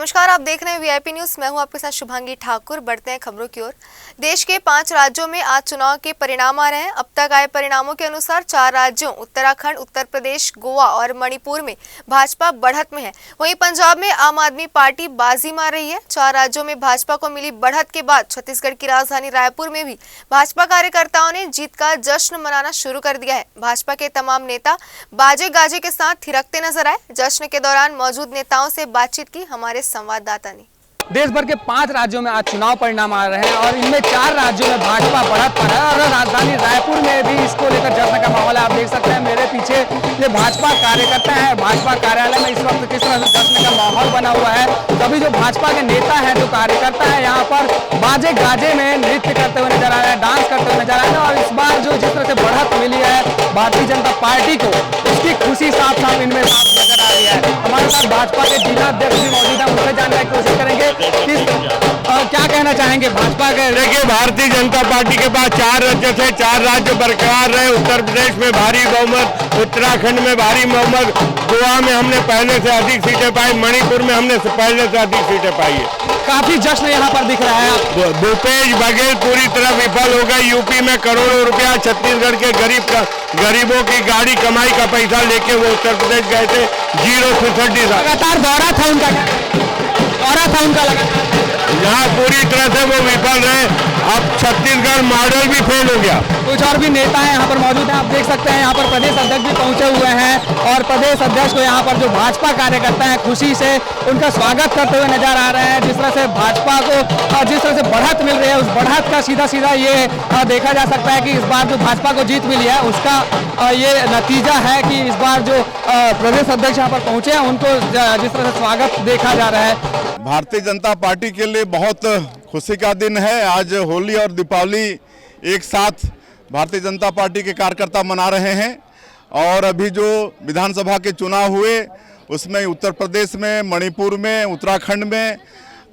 नमस्कार, आप देख रहे हैं वीआईपी न्यूज। मैं हूं आपके साथ शुभांगी ठाकुर। बढ़ते हैं खबरों की ओर। देश के 5 राज्यों में आज चुनाव के परिणाम आ रहे हैं। अब तक आए परिणामों के अनुसार 4 राज्यों उत्तराखंड, उत्तर प्रदेश, गोवा और मणिपुर में भाजपा बढ़त में है। वहीं पंजाब में आम आदमी पार्टी बाजी मार रही है। 4 राज्यों में भाजपा को मिली बढ़त के बाद छत्तीसगढ़ की राजधानी रायपुर में भी भाजपा कार्यकर्ताओं ने जीत का जश्न मनाना शुरू कर दिया है। भाजपा के तमाम नेता बाजे गाजे के साथ थिरकते नजर आए। जश्न के दौरान मौजूद नेताओं से बातचीत की हमारे संवाददाता ने। देश भर के 5 राज्यों में आज चुनाव परिणाम आ रहे हैं और इनमें 4 राज्यों में भाजपा बढ़त पर है और राजधानी रायपुर में भी इसको लेकर जश्न का माहौल है। आप देख सकते हैं मेरे पीछे ये भाजपा कार्यकर्ता है। भाजपा कार्यालय में इस वक्त किस तरह से जश्न का माहौल बना हुआ है। सभी जो भाजपा के नेता हैं, जो कार्यकर्ता है, यहाँ पर बाजे गाजे में नृत्य करते हुए नजर आ रहे हैं, डांस करते हुए नजर आ रहे हैं। और इस बार जो जिस तरह से बढ़त मिली है भारतीय जनता पार्टी को, उसकी खुशी साफ साफ इनमें साफ नजर आ रही है। हमारे साथ भाजपा के जिला अध्यक्ष भी मौजूद है, उनसे जानने की कोशिश करेंगे क्या कहना चाहेंगे भाजपा के। देखिए, भारतीय जनता पार्टी के पास 4 राज्य थे, 4 राज्य बरकरार रहे। उत्तर प्रदेश में भारी बहुमत, उत्तराखंड में भारी बहुमत, गोवा में हमने पहले से अधिक सीटें पाई, मणिपुर में हमने पहले से अधिक सीटें पाई है। काफी जश्न यहाँ पर दिख रहा है। भूपेश बघेल पूरी तरह विफल हो गए। यूपी में करोड़ों रुपया छत्तीसगढ़ के गरीबों की गाड़ी कमाई का पैसा लेके वो उत्तर प्रदेश गए थे। 0-65 लगातार दौरा था उनका लगातार, यहाँ पूरी तरह से वो विफल रहे। अब छत्तीसगढ़ मॉडल भी फेल हो गया। कुछ और भी नेता हैं यहाँ पर मौजूद हैं। आप देख सकते हैं यहाँ पर प्रदेश अध्यक्ष भी पहुंचे हुए हैं और प्रदेश अध्यक्ष को यहाँ पर जो भाजपा कार्यकर्ता हैं खुशी से उनका स्वागत करते हुए नजर आ रहे हैं। जिस तरह से भाजपा को जिस तरह से बढ़त मिल रही है, उस बढ़त का सीधा सीधा ये देखा जा सकता है कि इस बार जो भाजपा को जीत मिली है उसका ये नतीजा है कि इस बार जो प्रदेश अध्यक्ष यहाँ पर पहुंचे हैं उनको जिस तरह से स्वागत देखा जा रहा है। भारतीय जनता पार्टी के लिए बहुत खुशी का दिन है। आज होली और दीपावली एक साथ भारतीय जनता पार्टी के कार्यकर्ता मना रहे हैं। और अभी जो विधानसभा के चुनाव हुए उसमें उत्तर प्रदेश में, मणिपुर में, उत्तराखंड में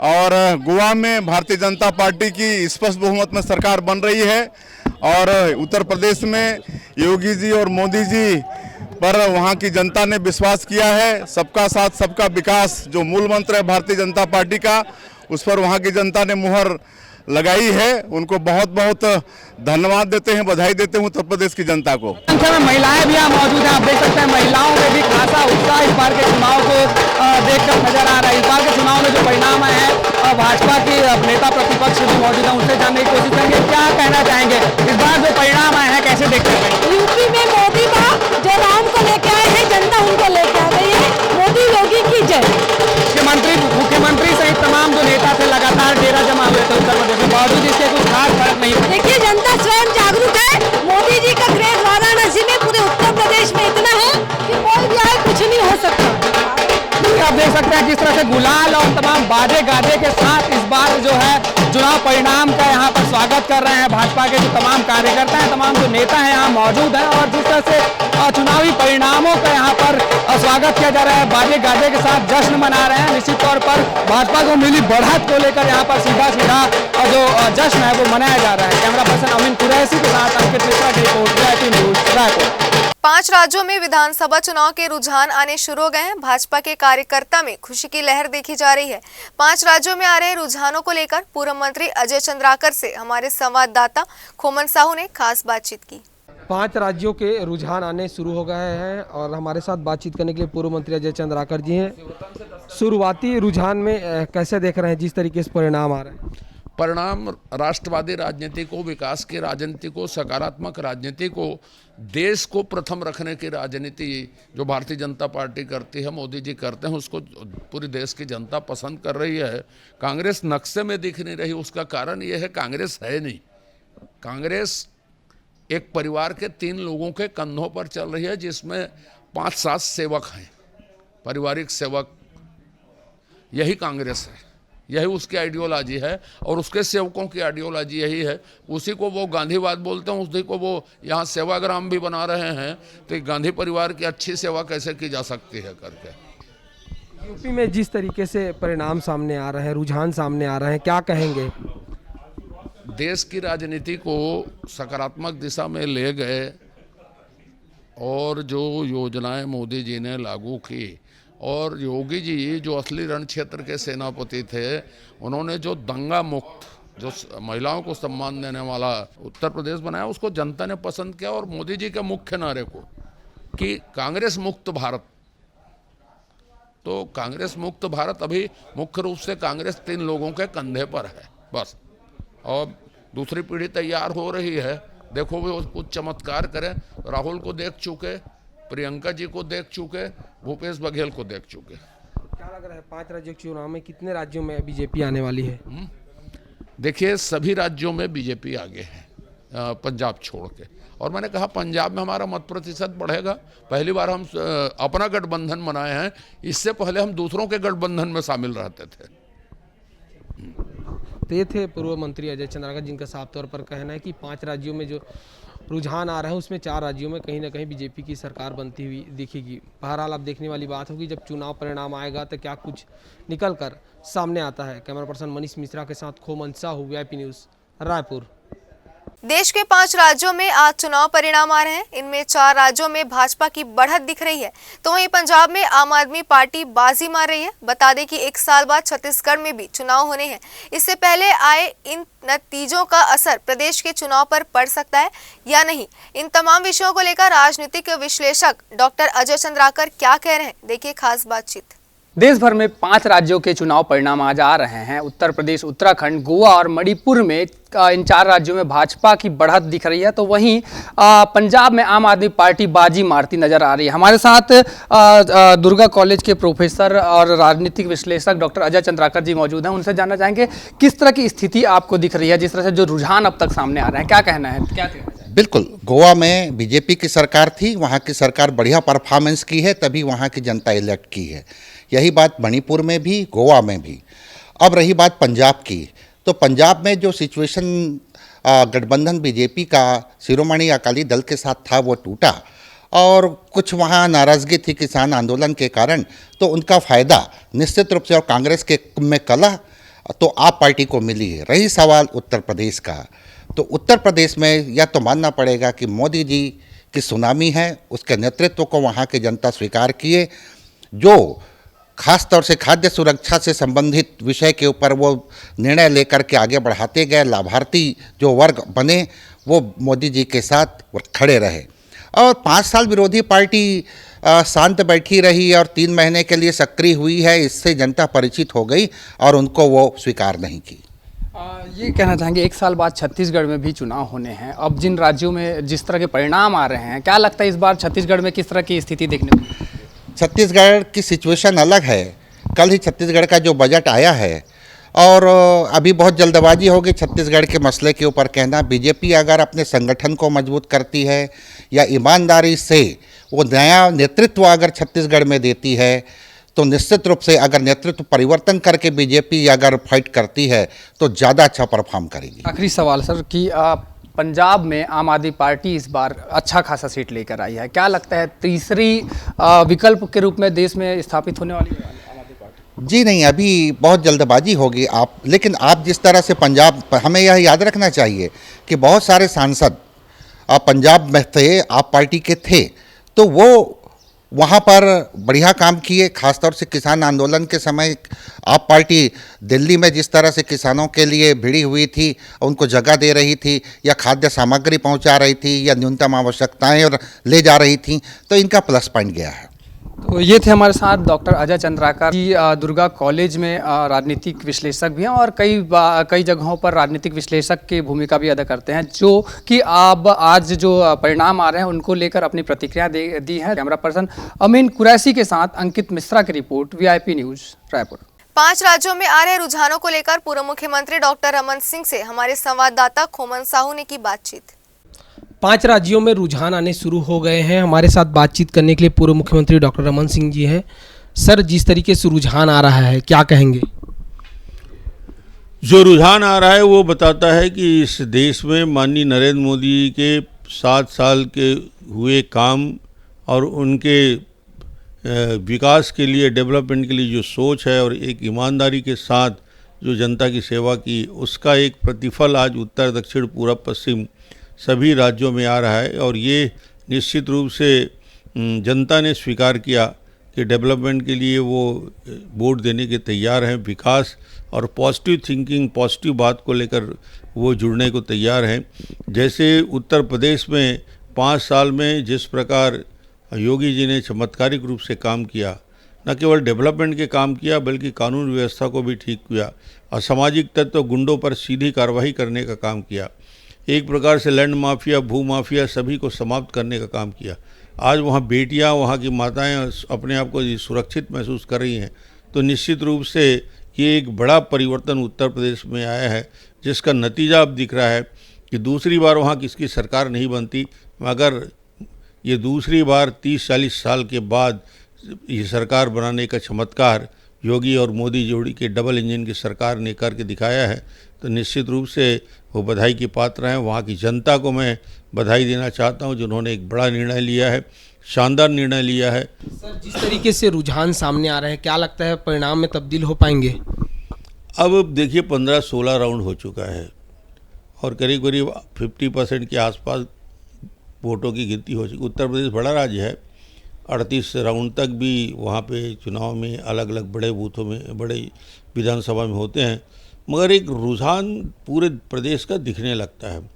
और गोवा में भारतीय जनता पार्टी की स्पष्ट बहुमत में सरकार बन रही है। और उत्तर प्रदेश में योगी जी और मोदी जी पर वहाँ की जनता ने विश्वास किया है। सबका साथ सबका विकास जो मूल मंत्र है भारतीय जनता पार्टी का, उस पर वहाँ की जनता ने मुहर लगाई है। उनको बहुत बहुत धन्यवाद देते हैं, बधाई देते हैं उत्तर प्रदेश की जनता को। संख्या में महिलाएं भी यहाँ मौजूद हैं। आप देख सकते हैं महिलाओं में भी खासा उत्साह इस बार के चुनाव को देखकर नजर आ रहा है। इस बार के चुनाव में जो परिणाम आए हैं, भाजपा की नेता प्रतिपक्ष भी मौजूद है, उनसे जानने की कोशिश करेंगे क्या कहना चाहेंगे। इस बार जो परिणाम आए हैं कैसे देखते हैं। यूपी में मोदी का जो राम को लेके आए हैं, जनता उनको लेके आ गई है। मोदी योगी की जय। मुख्यमंत्री सहित तमाम जो नेता थे लगातार डेरा जमा हुए थे उत्तर प्रदेश में, बावजूद इसके कुछ खास फर्क नहीं हुआ। देखिए, जनता स्वयं जागरूक है। मोदी जी का क्रेज वाराणसी में, पूरे उत्तर प्रदेश में इतना है कि कोई भी आए कुछ नहीं हो सकता। आप देख सकते हैं किस तरह से गुलाल और तमाम बाजे गाजे के साथ इस बार जो है चुनाव परिणाम का यहाँ पर स्वागत कर रहे हैं। भाजपा के जो तमाम कार्यकर्ता हैं, तमाम जो नेता हैं यहाँ मौजूद हैं और जिस तरह से चुनावी परिणामों का यहाँ पर स्वागत किया जा रहा है, बाजे गाजे के साथ जश्न मना रहे हैं। निश्चित तौर पर भाजपा को मिली बढ़त को लेकर यहाँ पर सीधा सीधा जो जश्न है वो मनाया जा रहा है। कैमरा पर्सन अमीन कुरैशी के साथ अंकित मिश्रा की रिपोर्ट, वीआईपी न्यूज रायपुर। 5 राज्यों में विधानसभा चुनाव के रुझान आने शुरू हो गए हैं। भाजपा के कार्यकर्ता में खुशी की लहर देखी जा रही है। 5 राज्यों में आ रहे रुझानों को लेकर पूर्व मंत्री अजय चंद्राकर से हमारे संवाददाता खोमन साहू ने खास बातचीत की। 5 राज्यों के रुझान आने शुरू हो गए हैं और हमारे साथ बातचीत करने के लिए पूर्व मंत्री अजय चंद्राकर जी हैं। शुरुआती रुझान में कैसे देख रहे हैं जिस तरीके से परिणाम आ रहे हैं। परिणाम राष्ट्रवादी राजनीति को, विकास की राजनीति को, सकारात्मक राजनीति को, देश को प्रथम रखने की राजनीति जो भारतीय जनता पार्टी करती है, मोदी जी करते हैं, उसको पूरी देश की जनता पसंद कर रही है। कांग्रेस नक्शे में दिख नहीं रही। उसका कारण ये है कांग्रेस है नहीं। कांग्रेस एक परिवार के 3 लोगों के कंधों पर चल रही है, जिसमें 5-7 सेवक हैं, पारिवारिक सेवक। यही कांग्रेस है, यही उसकी आइडियोलॉजी है और उसके सेवकों की आइडियोलॉजी यही है। उसी को वो गांधीवाद बोलते हैं, उसी को वो यहाँ सेवाग्राम भी बना रहे हैं। तो गांधी परिवार की अच्छी सेवा कैसे की जा सकती है करके। यूपी में जिस तरीके से परिणाम सामने आ रहे हैं, रुझान सामने आ रहे हैं, क्या कहेंगे। देश की राजनीति को सकारात्मक दिशा में ले गए और जो योजनाएं मोदी जी ने लागू की और योगी जी जो असली रण क्षेत्र के सेनापति थे, उन्होंने जो दंगा मुक्त, जो महिलाओं को सम्मान देने वाला उत्तर प्रदेश बनाया, उसको जनता ने पसंद किया। और मोदी जी के मुख्य नारे को कि कांग्रेस मुक्त भारत, तो कांग्रेस मुक्त भारत अभी मुख्य रूप से कांग्रेस 3 लोगों के कंधे पर है बस, और दूसरी पीढ़ी तैयार हो रही है। देखो वो कुछ चमत्कार करें। राहुल को देख चुके, प्रियंका जी को देख चुके, भूपेश बघेल को देख चुके। क्या लग रहा है 5 राज्यों के चुनाव में कितने राज्यों में बीजेपी आने वाली है? देखिए सभी राज्यों में बीजेपी आगे है, पंजाब छोड़ के। और मैंने कहा पंजाब में हमारा मत प्रतिशत बढ़ेगा। पहली बार हम अपना गठबंधन बनाए हैं, इससे पहले हम दूसरों के गठबंधन में शामिल रहते थे। तो ये थे पूर्व मंत्री अजय चंद्राकर, जिनका साफ तौर पर कहना है कि 5 राज्यों में जो रुझान आ रहा है उसमें 4 राज्यों में कहीं ना कहीं बीजेपी की सरकार बनती हुई दिखेगी। बहरहाल अब देखने वाली बात होगी जब चुनाव परिणाम आएगा तो क्या कुछ निकल कर सामने आता है। कैमरा पर्सन मनीष मिश्रा के साथ खोमन साहू, VIP न्यूज़, रायपुर। देश के 5 राज्यों में आज चुनाव परिणाम आ रहे हैं। इनमें 4 राज्यों में भाजपा की बढ़त दिख रही है, तो वहीं पंजाब में आम आदमी पार्टी बाजी मार रही है। बता दें कि 1 साल बाद छत्तीसगढ़ में भी चुनाव होने हैं। इससे पहले आए इन नतीजों का असर प्रदेश के चुनाव पर पड़ सकता है या नहीं, इन तमाम विषयों को लेकर राजनीतिक विश्लेषक डॉक्टर अजय चंद्राकर क्या कह रहे हैं, देखिए खास बातचीत। देश भर में 5 राज्यों के चुनाव परिणाम आज आ रहे हैं। उत्तर प्रदेश, उत्तराखंड, गोवा और मणिपुर में इन 4 राज्यों में भाजपा की बढ़त दिख रही है, तो वहीं पंजाब में आम आदमी पार्टी बाजी मारती नजर आ रही है। हमारे साथ दुर्गा कॉलेज के प्रोफेसर और राजनीतिक विश्लेषक डॉक्टर अजय चंद्राकर जी मौजूद हैं। उनसे जानना चाहेंगे किस तरह की स्थिति आपको दिख रही है, जिस तरह से जो रुझान अब तक सामने आ रहे हैं, क्या कहना है, क्या कहना है? बिल्कुल, गोवा में बीजेपी की सरकार थी, वहाँ की सरकार बढ़िया परफॉर्मेंस की है, तभी वहाँ की जनता इलेक्ट की है। यही बात मणिपुर में भी, गोवा में भी। अब रही बात पंजाब की, तो पंजाब में जो सिचुएशन गठबंधन बीजेपी का शिरोमणि अकाली दल के साथ था वो टूटा, और कुछ वहाँ नाराज़गी थी किसान आंदोलन के कारण, तो उनका फ़ायदा निश्चित रूप से और कांग्रेस के में कला तो आप पार्टी को मिली है। रही सवाल उत्तर प्रदेश का, तो उत्तर प्रदेश में यह तो मानना पड़ेगा कि मोदी जी की सुनामी है, उसके नेतृत्व को वहाँ की जनता स्वीकार किए। जो खास तौर से खाद्य सुरक्षा से संबंधित विषय के ऊपर वो निर्णय लेकर के आगे बढ़ाते गए, लाभार्थी जो वर्ग बने वो मोदी जी के साथ खड़े रहे। और 5 साल विरोधी पार्टी शांत बैठी रही और 3 महीने के लिए सक्रिय हुई है, इससे जनता परिचित हो गई और उनको वो स्वीकार नहीं की। ये कहना चाहेंगे 1 साल बाद छत्तीसगढ़ में भी चुनाव होने हैं। अब जिन राज्यों में जिस तरह के परिणाम आ रहे हैं, क्या लगता है इस बार छत्तीसगढ़ में किस तरह की स्थिति देखने को मिलेगी? छत्तीसगढ़ की सिचुएशन अलग है। कल ही छत्तीसगढ़ का जो बजट आया है, और अभी बहुत जल्दबाजी होगी छत्तीसगढ़ के मसले के ऊपर कहना। बीजेपी अगर अपने संगठन को मजबूत करती है या ईमानदारी से वो नया नेतृत्व अगर छत्तीसगढ़ में देती है, तो निश्चित रूप से अगर नेतृत्व परिवर्तन करके बीजेपी अगर फाइट करती है तो ज़्यादा अच्छा परफॉर्म करेगी। आखिरी सवाल सर कि पंजाब में आम आदमी पार्टी इस बार अच्छा खासा सीट लेकर आई है, क्या लगता है तीसरी विकल्प के रूप में देश में स्थापित होने वाली है आम आदमी पार्टी? जी नहीं, अभी बहुत जल्दबाजी होगी। लेकिन आप जिस तरह से पंजाब, हमें यह याद रखना चाहिए कि बहुत सारे सांसद पंजाब में थे, आप पार्टी के थे, तो वो वहाँ पर बढ़िया काम किए। खासतौर से किसान आंदोलन के समय आप पार्टी दिल्ली में जिस तरह से किसानों के लिए भिड़ी हुई थी, उनको जगह दे रही थी या खाद्य सामग्री पहुँचा रही थी या न्यूनतम आवश्यकताएं और ले जा रही थी, तो इनका प्लस पॉइंट गया है। तो ये थे हमारे साथ डॉक्टर अजय चंद्राकर जी, दुर्गा कॉलेज में राजनीतिक विश्लेषक भी हैं और कई जगहों पर राजनीतिक विश्लेषक की भूमिका भी अदा करते हैं, जो कि अब आज जो परिणाम आ रहे हैं उनको लेकर अपनी प्रतिक्रिया दी है। कैमरा पर्सन अमीन कुरैशी के साथ अंकित मिश्रा की रिपोर्ट, VIP न्यूज़, रायपुर। 5 राज्यों में आ रहे रुझानों को लेकर पूर्व मुख्यमंत्री डॉक्टर रमन सिंह से हमारे संवाददाता खोमन साहू ने की बातचीत। 5 राज्यों में रुझान आने शुरू हो गए हैं। हमारे साथ बातचीत करने के लिए पूर्व मुख्यमंत्री डॉक्टर रमन सिंह जी हैं। सर, जिस तरीके से रुझान आ रहा है क्या कहेंगे? जो रुझान आ रहा है वो बताता है कि इस देश में माननीय नरेंद्र मोदी के 7 साल के हुए काम और उनके विकास के लिए, डेवलपमेंट के लिए जो सोच है और एक ईमानदारी के साथ जो जनता की सेवा की, उसका एक प्रतिफल आज उत्तर, दक्षिण, पूरब, पश्चिम सभी राज्यों में आ रहा है। और ये निश्चित रूप से जनता ने स्वीकार किया कि डेवलपमेंट के लिए वो वोट देने के तैयार हैं, विकास और पॉजिटिव थिंकिंग, पॉजिटिव बात को लेकर वो जुड़ने को तैयार हैं। जैसे उत्तर प्रदेश में 5 साल में जिस प्रकार योगी जी ने चमत्कारिक रूप से काम किया, न केवल डेवलपमेंट के काम किया बल्कि कानून व्यवस्था को भी ठीक किया, असामाजिक तत्व गुंडों पर सीधी कार्रवाई करने का काम किया, एक प्रकार से लैंड माफिया, भू माफिया सभी को समाप्त करने का काम किया। आज वहाँ बेटियाँ, वहाँ की माताएं अपने आप को सुरक्षित महसूस कर रही हैं। तो निश्चित रूप से ये एक बड़ा परिवर्तन उत्तर प्रदेश में आया है, जिसका नतीजा अब दिख रहा है कि दूसरी बार वहाँ किसकी सरकार नहीं बनती, मगर ये दूसरी बार 30-40 साल के बाद ये सरकार बनाने का चमत्कार योगी और मोदी जोड़ी के डबल इंजन की सरकार ने करके दिखाया है। तो निश्चित रूप से वो बधाई की पात्र हैं। वहाँ की जनता को मैं बधाई देना चाहता हूँ जिन्होंने एक बड़ा निर्णय लिया है, शानदार निर्णय लिया है। सर, जिस तरीके से रुझान सामने आ रहे हैं, क्या लगता है परिणाम में तब्दील हो पाएंगे? अब देखिए 15-16 राउंड हो चुका है और करीब करीब 50% के आसपास वोटों की गिनती हो चुकी। उत्तर प्रदेश बड़ा राज्य है, 38 राउंड तक भी वहाँ पे चुनाव में अलग अलग बड़े बूथों में, बड़े विधानसभा में होते हैं, मगर एक रुझान पूरे प्रदेश का दिखने लगता है।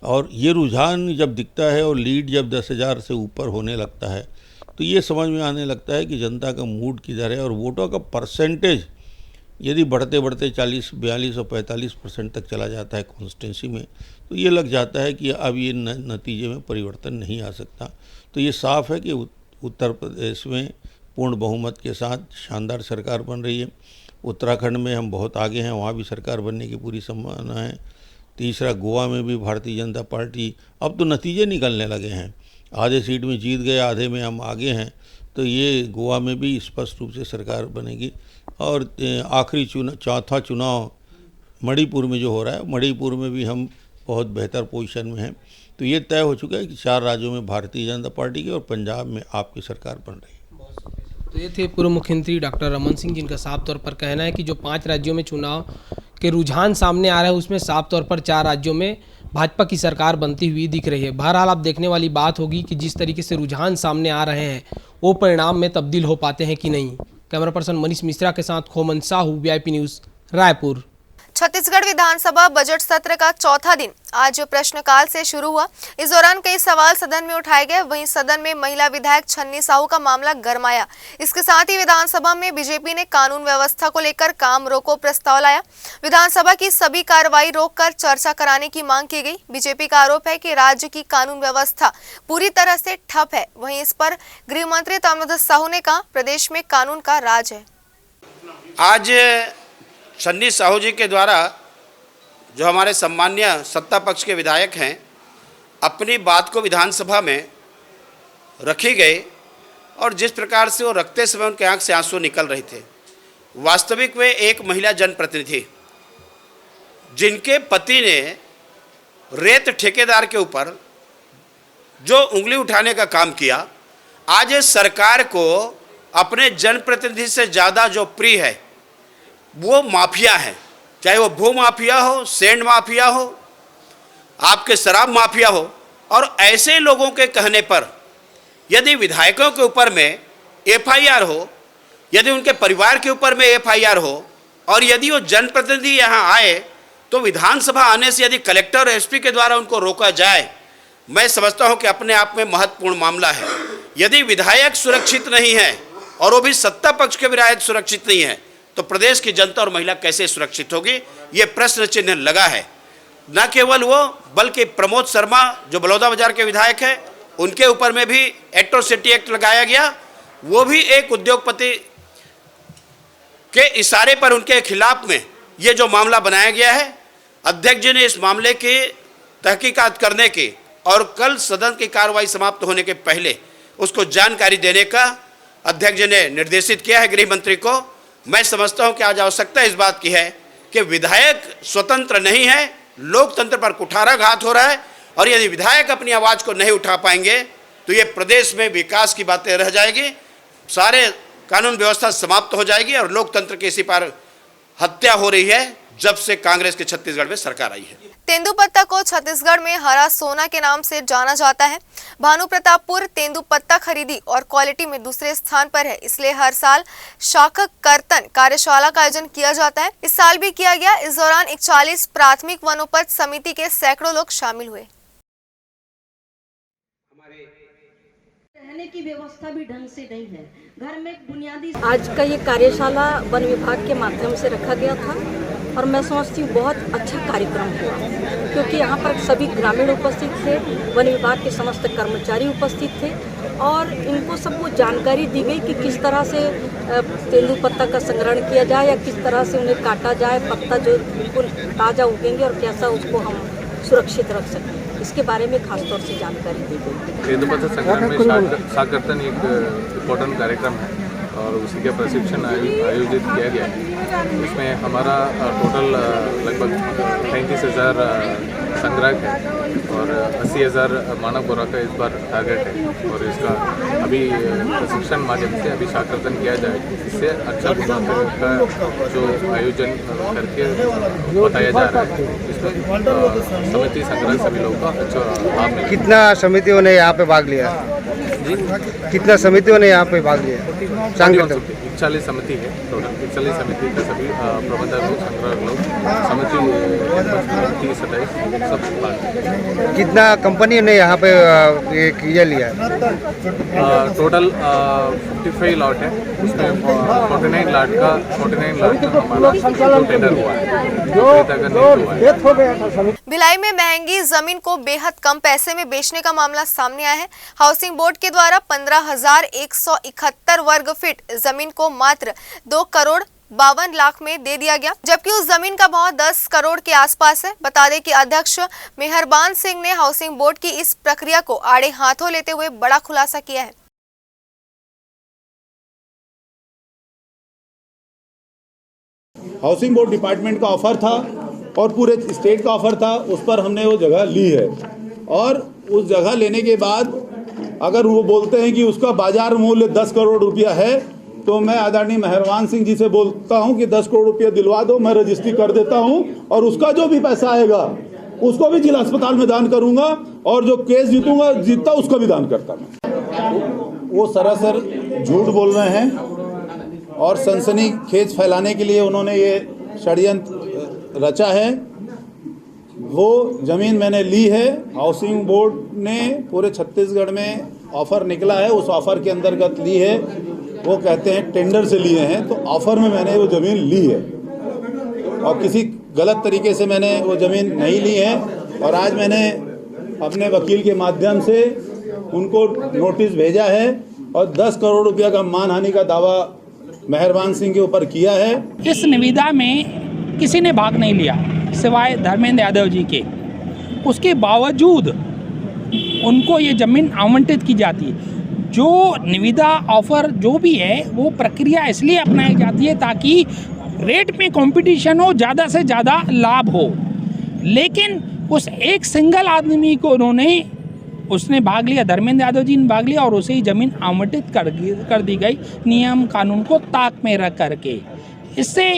और ये रुझान जब दिखता है और लीड जब 10,000 से ऊपर होने लगता है तो ये समझ में आने लगता है कि जनता का मूड किधर है। और वोटों का परसेंटेज यदि बढ़ते बढ़ते 40, 42 और 45% तक चला जाता है कॉन्स्टिट्यूंसी में, तो ये लग जाता है कि अब ये नतीजे में परिवर्तन नहीं आ सकता। तो ये साफ है कि उत्तर प्रदेश में पूर्ण बहुमत के साथ शानदार सरकार बन रही है। उत्तराखंड में हम बहुत आगे हैं, वहाँ भी सरकार बनने की पूरी संभावना है। तीसरा, गोवा में भी भारतीय जनता पार्टी, अब तो नतीजे निकलने लगे हैं, आधे सीट में जीत गए, आधे में हम आगे हैं। तो ये गोवा में भी स्पष्ट रूप से सरकार बनेगी। और आखिरी चौथा चुनाव मणिपुर में जो हो रहा है, मणिपुर में भी हम बहुत बेहतर पोजीशन में हैं। तो ये तय हो चुका है कि 4 राज्यों में भारतीय जनता पार्टी की और पंजाब में आपकी सरकार बन रही है। तो ये थे पूर्व मुख्यमंत्री डॉक्टर रमन सिंह, जिनका साफ तौर पर कहना है कि जो 5 राज्यों में चुनाव के रुझान सामने आ रहे हैं उसमें साफ तौर पर 4 राज्यों में भाजपा की सरकार बनती हुई दिख रही है। बहरहाल आप देखने वाली बात होगी कि जिस तरीके से रुझान सामने आ रहे हैं वो परिणाम में तब्दील हो पाते हैं कि नहीं। कैमरा पर्सन मनीष मिश्रा के साथ खोमन साहू, VIP न्यूज़, रायपुर। छत्तीसगढ़ विधानसभा बजट सत्र का चौथा दिन आज प्रश्नकाल से शुरू हुआ। इस दौरान कई सवाल सदन में उठाए गए। वहीं सदन में महिला विधायक छन्नी साहू का मामला गरमाया। इसके साथ ही विधानसभा में बीजेपी ने कानून व्यवस्था को लेकर काम रोको प्रस्ताव लाया। विधानसभा की सभी कार्रवाई रोककर चर्चा कराने की मांग की गई। बीजेपी का आरोप है कि राज्य की कानून व्यवस्था पूरी तरह से ठप है। वहीं इस पर गृह मंत्री ताम्रध्वज साहू ने कहा, प्रदेश में कानून का राज है। आज छन्नी साहू जी के द्वारा जो हमारे सम्मान्य सत्ता पक्ष के विधायक हैं, अपनी बात को विधानसभा में रखी गई और जिस प्रकार से वो रखते समय उनके आंख से आंसू निकल रहे थे। वास्तविक वे एक महिला जनप्रतिनिधि जिनके पति ने रेत ठेकेदार के ऊपर जो उंगली उठाने का काम किया, आज सरकार को अपने जनप्रतिनिधि से ज़्यादा जो प्रिय है वो माफिया है। चाहे वो भू माफिया हो, सैंड माफिया हो, आपके शराब माफिया हो। और ऐसे लोगों के कहने पर यदि विधायकों के ऊपर में FIR हो, यदि उनके परिवार के ऊपर में FIR हो और यदि वो जनप्रतिनिधि यहाँ आए तो विधानसभा आने से यदि कलेक्टर और SP के द्वारा उनको रोका जाए, मैं समझता हूँ कि अपने आप में महत्वपूर्ण मामला है। यदि विधायक सुरक्षित नहीं है और वो भी सत्ता पक्ष के विधायक सुरक्षित नहीं है तो प्रदेश की जनता और महिला कैसे सुरक्षित होगी, ये प्रश्न चिन्ह लगा है। न केवल वो बल्कि प्रमोद शर्मा जो बलौदा बाजार के विधायक हैं, उनके ऊपर में भी एट्रोसिटी एक्ट लगाया गया। वो भी एक उद्योगपति के इशारे पर उनके खिलाफ में ये जो मामला बनाया गया है, अध्यक्ष जी ने इस मामले की तहकीकात करने की और कल सदन की कार्रवाई समाप्त होने के पहले उसको जानकारी देने का अध्यक्ष जी ने निर्देशित किया है गृह मंत्री को। मैं समझता हूं कि आज आवश्यकता इस बात की है कि विधायक स्वतंत्र नहीं है, लोकतंत्र पर कुठाराघात हो रहा है और यदि विधायक अपनी आवाज़ को नहीं उठा पाएंगे तो ये प्रदेश में विकास की बातें रह जाएगी, सारे कानून व्यवस्था समाप्त हो जाएगी और लोकतंत्र की इसी पर हत्या हो रही है, जब से कांग्रेस के छत्तीसगढ़ में सरकार आई है। तेंदुपत्ता को छत्तीसगढ़ में हरा सोना के नाम से जाना जाता है। भानु प्रतापपुर तेंदुपत्ता खरीदी और क्वालिटी में दूसरे स्थान पर है, इसलिए हर साल शाखा कर्तन कार्यशाला का आयोजन किया जाता है। इस साल भी किया गया। इस दौरान 41 प्राथमिक वनोपज समिति के सैकड़ों लोग शामिल हुए। रहने की व्यवस्था भी ढंग से नहीं है, घर में बुनियादी। आज का ये कार्यशाला वन विभाग के माध्यम से रखा गया था और मैं समझती हूँ बहुत अच्छा कार्यक्रम हुआ, क्योंकि यहाँ पर सभी ग्रामीण उपस्थित थे, वन विभाग के समस्त कर्मचारी उपस्थित थे और इनको सबको जानकारी दी गई कि किस तरह से तेंदुपत्ता का संग्रहण किया जाए या किस तरह से उन्हें काटा जाए, पत्ता जो बिल्कुल ताज़ा उगेंगे और कैसा उसको हम सुरक्षित रख सकते हैं, इसके बारे में खासतौर से जानकारी दी गई। तेंदुपत्ता संग्रहण में शाकर्तन एक इम्पोर्टेंट कार्यक्रम है और उसी का प्रशिक्षण आयोजित किया गया है। इसमें हमारा टोटल लगभग 35,000 संग्रह है और 80,000 मानव बोरा का इस बार टारगेट है और इसका अभी प्रशिक्षण माध्यम से अभी शाकर्तन किया जाए, इससे अच्छा गुणवत्ता का जो आयोजन करके बताया जा रहा है। इसमें समिति संग्रह सभी लोगों का अच्छा लाभ मिला। कितना समितियों ने यहाँ पे भाग लिया? कितना समितियों ने यहाँ पे भाग लिया? 41 समिति है टोटल। 41 समिति का सभी प्रबंधक लोग, संग्रह लोग, समिति 30-27 सब भाग। कितना कंपनी ने यहाँ पे ये लिया? टोटल 55 लॉट है, उसमें 49 लाख का हमारा टेंडर हुआ है। भिलाई में महंगी जमीन को बेहद कम पैसे में बेचने का मामला सामने आया है। हाउसिंग बोर्ड के द्वारा 15,171 वर्ग फीट जमीन को मात्र 2 करोड़ 52 लाख में दे दिया गया, जबकि उस जमीन का भाव 10 करोड़ के आसपास है। बता दें कि अध्यक्ष मेहरबान सिंह ने हाउसिंग बोर्ड की इस प्रक्रिया को आड़े हाथों लेते हुए बड़ा खुलासा किया है। हाउसिंग बोर्ड डिपार्टमेंट का ऑफर था और पूरे स्टेट का ऑफर था, उस पर हमने वो जगह ली है और उस जगह लेने के बाद अगर वो बोलते हैं कि उसका बाजार मूल्य 10 करोड़ रुपया है, तो मैं आदरणीय मेहरबान सिंह जी से बोलता हूं कि 10 करोड़ रुपया दिलवा दो, मैं रजिस्ट्री कर देता हूं और उसका जो भी पैसा आएगा उसको भी जिला अस्पताल में दान करूंगा और जो केस जीतता उसका भी दान करता मैं। वो सरासर झूठ बोल रहे हैं और सनसनीखेज फैलाने के लिए उन्होंने ये षड्यंत्र रचा है। वो ज़मीन मैंने ली है, हाउसिंग बोर्ड ने पूरे छत्तीसगढ़ में ऑफ़र निकला है, उस ऑफ़र के अंतर्गत ली है। वो कहते हैं टेंडर से लिए हैं, तो ऑफ़र में मैंने वो ज़मीन ली है और किसी गलत तरीके से मैंने वो ज़मीन नहीं ली है। और आज मैंने अपने वकील के माध्यम से उनको नोटिस भेजा है और 10 करोड़ रुपया का मानहानि का दावा मेहरबान सिंह के ऊपर किया है। इस निविदा में किसी ने भाग नहीं लिया सिवाय धर्मेंद्र यादव जी के। उसके बावजूद उनको ये ज़मीन आवंटित की जाती है। जो निविदा ऑफर जो भी है वो प्रक्रिया इसलिए अपनाई जाती है ताकि रेट में कंपटीशन हो, ज़्यादा से ज़्यादा लाभ हो। लेकिन उस एक सिंगल आदमी को उसने भाग लिया, धर्मेंद्र यादव जी ने भाग लिया और उसे ही ज़मीन आवंटित कर दी गई नियम कानून को ताक में रख करके। इससे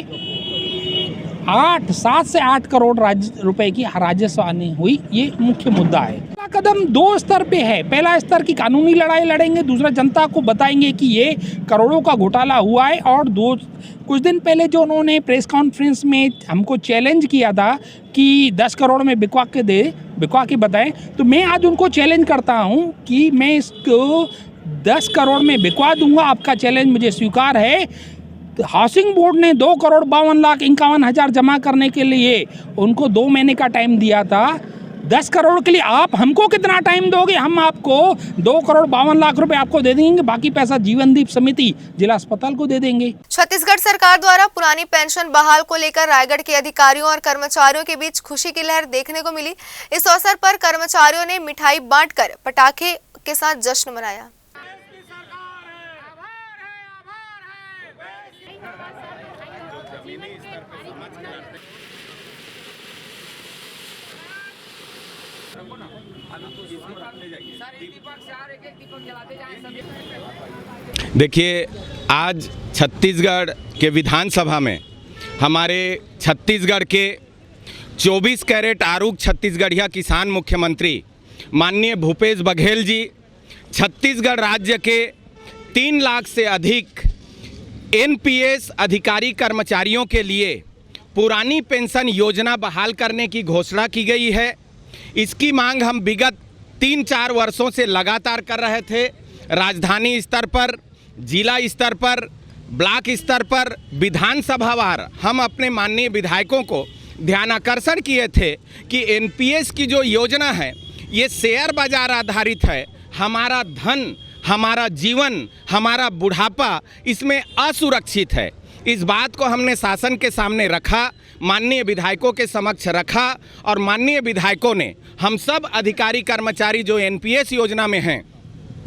7 से 8 करोड़ रुपए की राजस्व हानि हुई। ये मुख्य मुद्दा है। कदम 2 स्तर पे है। पहला स्तर की कानूनी लड़ाई लड़ेंगे, दूसरा जनता को बताएंगे कि ये करोड़ों का घोटाला हुआ है। और कुछ दिन पहले जो उन्होंने प्रेस कॉन्फ्रेंस में हमको चैलेंज किया था कि 10 करोड़ में बिकवा के बताएं, तो मैं आज उनको चैलेंज करता हूं कि मैं इसको 10 करोड़ में बिकवा दूंगा। आपका चैलेंज मुझे स्वीकार है। हाउसिंग बोर्ड ने 2 करोड़ 52 लाख 51 हज़ार जमा करने के लिए उनको 2 महीने का टाइम दिया था। 10 करोड़ के लिए आप हमको कितना टाइम दोगे? हम आपको 2 करोड़ 52 लाख रुपए आपको दे देंगे, बाकी पैसा जीवनदीप समिति जिला अस्पताल को दे देंगे। छत्तीसगढ़ सरकार द्वारा पुरानी पेंशन बहाल को लेकर रायगढ़ के अधिकारियों और कर्मचारियों के बीच खुशी की लहर देखने को मिली। इस अवसर पर कर्मचारियों ने मिठाई बांटकर पटाखे के साथ जश्न मनाया। देखिए, आज छत्तीसगढ़ के विधानसभा में हमारे छत्तीसगढ़ के 24 कैरेट आरूख छत्तीसगढ़िया किसान मुख्यमंत्री माननीय भूपेश बघेल जी छत्तीसगढ़ राज्य के 3 लाख से अधिक एनपीएस अधिकारी कर्मचारियों के लिए पुरानी पेंशन योजना बहाल करने की घोषणा की गई है। इसकी मांग हम विगत 3-4 वर्षों से लगातार कर रहे थे। राजधानी स्तर पर, जिला स्तर पर, ब्लॉक स्तर पर, विधानसभावार हम अपने माननीय विधायकों को ध्यानाकर्षण किए थे कि एनपीएस की जो योजना है ये शेयर बाजार आधारित है। हमारा धन, हमारा जीवन, हमारा बुढ़ापा इसमें असुरक्षित है। इस बात को हमने शासन के सामने रखा, माननीय विधायकों के समक्ष रखा और माननीय विधायकों ने हम सब अधिकारी कर्मचारी जो एनपीएस योजना में हैं,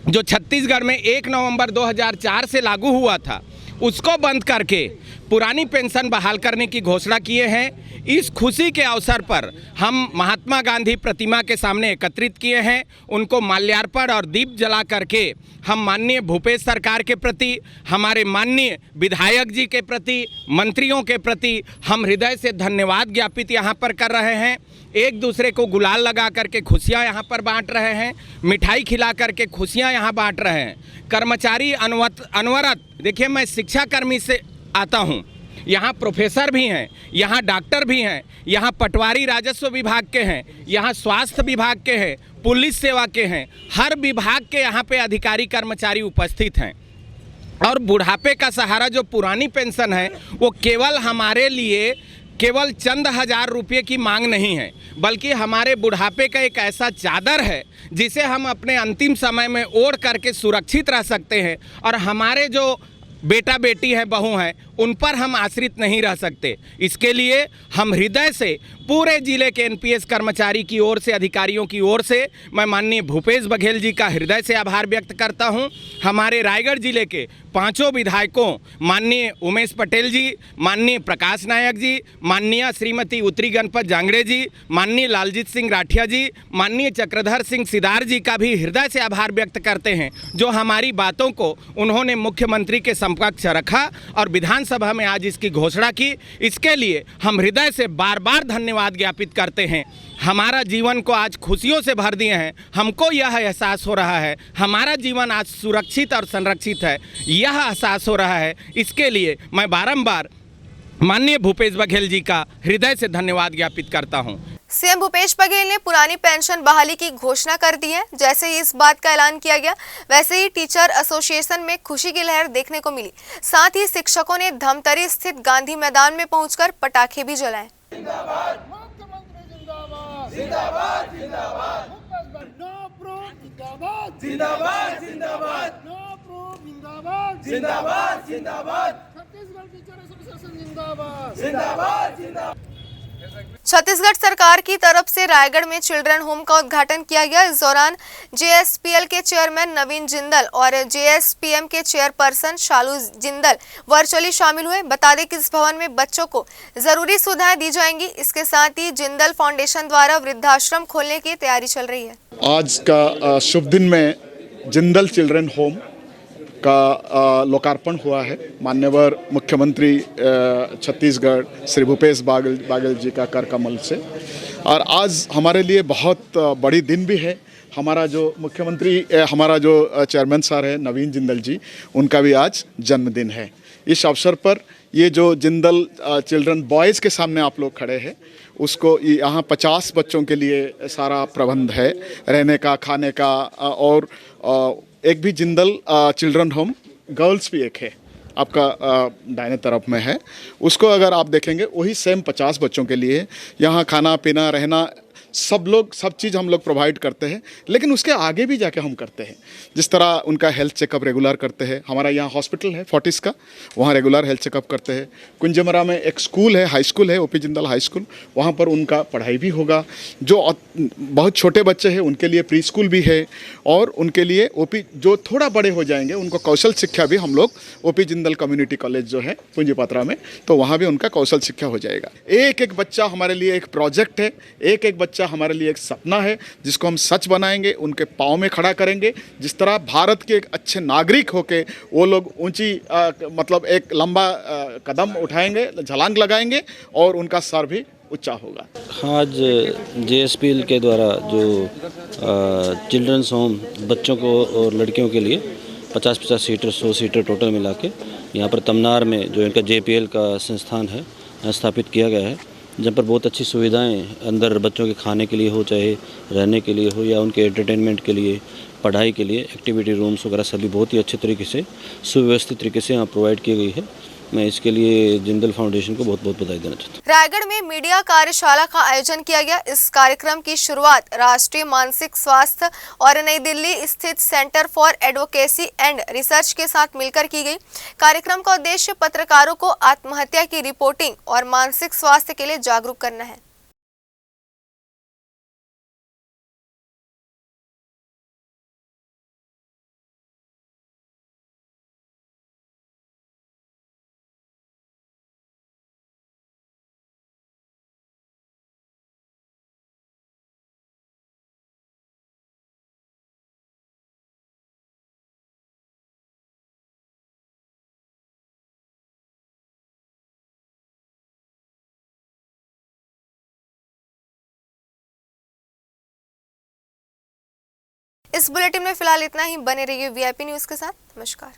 जो छत्तीसगढ़ में 1 नवंबर 2004 से लागू हुआ था, उसको बंद करके पुरानी पेंशन बहाल करने की घोषणा किए हैं। इस खुशी के अवसर पर हम महात्मा गांधी प्रतिमा के सामने एकत्रित किए हैं। उनको माल्यार्पण और दीप जला करके हम माननीय भूपेश सरकार के प्रति, हमारे माननीय विधायक जी के प्रति, मंत्रियों के प्रति हम हृदय से धन्यवाद ज्ञापित यहाँ पर कर रहे हैं। एक दूसरे को गुलाल लगा करके खुशियाँ यहाँ पर बांट रहे हैं, मिठाई खिला करके खुशियाँ यहाँ बांट रहे हैं। कर्मचारी अनवरत, देखिए मैं शिक्षाकर्मी से आता हूँ, यहाँ प्रोफेसर भी हैं, यहाँ डॉक्टर भी हैं, यहाँ पटवारी राजस्व विभाग के हैं, यहाँ स्वास्थ्य विभाग के हैं, पुलिस सेवा के हैं, हर विभाग के यहाँ पे अधिकारी कर्मचारी उपस्थित हैं। और बुढ़ापे का सहारा जो पुरानी पेंशन है वो केवल हमारे लिए केवल चंद हजार रुपये की मांग नहीं है, बल्कि हमारे बुढ़ापे का एक ऐसा चादर है जिसे हम अपने अंतिम समय में ओढ़ करके सुरक्षित रह सकते हैं और हमारे जो बेटा बेटी है, बहू हैं, उन पर हम आश्रित नहीं रह सकते। इसके लिए हम हृदय से पूरे जिले के एनपीएस कर्मचारी की ओर से, अधिकारियों की ओर से मैं माननीय भूपेश बघेल जी का हृदय से आभार व्यक्त करता हूं। हमारे रायगढ़ जिले के 5 विधायकों माननीय उमेश पटेल जी, माननीय प्रकाश नायक जी, माननीय श्रीमती उत्तरी गणपत जांगड़े जी, माननीय लालजीत सिंह राठिया जी, माननीय चक्रधर सिंह सिदार जी का भी हृदय से आभार व्यक्त करते हैं, जो हमारी बातों को उन्होंने मुख्यमंत्री के समकक्ष रखा और विधानसभा में आज इसकी घोषणा की। इसके लिए हम हृदय से बार बार धन्यवाद ज्ञापित करते हैं। हमारा जीवन को आज खुशियों से भर दिए हैं। हमको यह एहसास हो रहा है हमारा जीवन आज सुरक्षित और संरक्षित है, यह एहसास हो रहा है। इसके लिए मैं बारंबार माननीय भूपेश बघेल जी का हृदय से धन्यवाद ज्ञापित करता हूं। सीएम भूपेश बघेल ने पुरानी पेंशन बहाली की घोषणा कर दी है। जैसे ही इस बात का ऐलान किया गया, वैसे ही टीचर एसोसिएशन में खुशी की लहर देखने को मिली। साथ ही शिक्षकों ने धमतरी स्थित गांधी मैदान में पहुंचकर पटाखे भी जलाए। छत्तीसगढ़ सरकार की तरफ से रायगढ़ में चिल्ड्रन होम का उद्घाटन किया गया। इस दौरान जेएसपीएल के चेयरमैन नवीन जिंदल और जेएसपीएम के चेयरपर्सन शालू जिंदल वर्चुअली शामिल हुए। बता दें कि इस भवन में बच्चों को जरूरी सुविधाएं दी जाएंगी। इसके साथ ही जिंदल फाउंडेशन द्वारा वृद्धाश्रम खोलने की तैयारी चल रही है। आज का शुभ दिन में जिंदल चिल्ड्रन होम का लोकार्पण हुआ है। माननीय मुख्यमंत्री छत्तीसगढ़ श्री भूपेश बघेल जी का कर कमल से, और आज हमारे लिए बहुत बड़ी दिन भी है। हमारा जो मुख्यमंत्री, हमारा जो चेयरमैन सर है नवीन जिंदल जी, उनका भी आज जन्मदिन है। इस अवसर पर ये जो जिंदल चिल्ड्रन बॉयज़ के सामने आप लोग खड़े हैं, उसको यहाँ 50 बच्चों के लिए सारा प्रबंध है, रहने का, खाने का, और एक भी जिंदल चिल्ड्रन होम गर्ल्स भी एक है, आपका दाहिने तरफ में है। उसको अगर आप देखेंगे वही सेम 50 बच्चों के लिए यहाँ खाना पीना रहना सब चीज़ हम लोग प्रोवाइड करते हैं। लेकिन उसके आगे भी जाके हम करते हैं, जिस तरह उनका हेल्थ चेकअप रेगुलर करते हैं। हमारा यहाँ हॉस्पिटल है फोर्टिस का, वहाँ रेगुलर हेल्थ चेकअप करते हैं। कुंजमरा में एक स्कूल है, हाई स्कूल है, ओपी जिंदल हाई स्कूल, वहाँ पर उनका पढ़ाई भी होगा। जो बहुत छोटे बच्चे हैं उनके लिए प्री स्कूल भी है, और उनके लिए ओपी जो थोड़ा बड़े हो जाएंगे उनको कौशल शिक्षा भी हम लोग ओपी जिंदल कम्युनिटी कॉलेज जो है पूंजीपत्रा में, तो वहाँ भी उनका कौशल शिक्षा हो जाएगा। एक एक बच्चा हमारे लिए एक प्रोजेक्ट है, एक एक बच्चा बच्चा हमारे लिए एक सपना है जिसको हम सच बनाएंगे, उनके पाँव में खड़ा करेंगे। जिस तरह भारत के एक अच्छे नागरिक होके वो लोग ऊंची मतलब एक लंबा कदम उठाएंगे, छलांग लगाएंगे और उनका सर भी ऊंचा होगा। आज JSPL के द्वारा जो चिल्ड्रंस होम बच्चों को और लड़कियों के लिए 50-50 सीटर 100 सीटर टोटल मिला के यहाँ पर तमनार में जो इनका JPL का संस्थान है स्थापित किया गया है, जहाँ पर बहुत अच्छी सुविधाएं अंदर बच्चों के खाने के लिए हो, चाहे रहने के लिए हो या उनके एंटरटेनमेंट के लिए, पढ़ाई के लिए, एक्टिविटी रूम्स वगैरह सभी बहुत ही अच्छे तरीके से सुव्यवस्थित तरीके से यहाँ प्रोवाइड की गई है। मैं इसके लिए जिंदल फाउंडेशन को बहुत बहुत बधाई देना चाहता हूँ। रायगढ़ में मीडिया कार्यशाला का आयोजन किया गया। इस कार्यक्रम की शुरुआत राष्ट्रीय मानसिक स्वास्थ्य और नई दिल्ली स्थित centre for advocacy and research के साथ मिलकर की गई। कार्यक्रम का उद्देश्य पत्रकारों को आत्महत्या की रिपोर्टिंग और मानसिक स्वास्थ्य के लिए जागरूक करना है। इस बुलेटिन में फिलहाल इतना ही। बने रहिए VIP न्यूज़ के साथ। नमस्कार।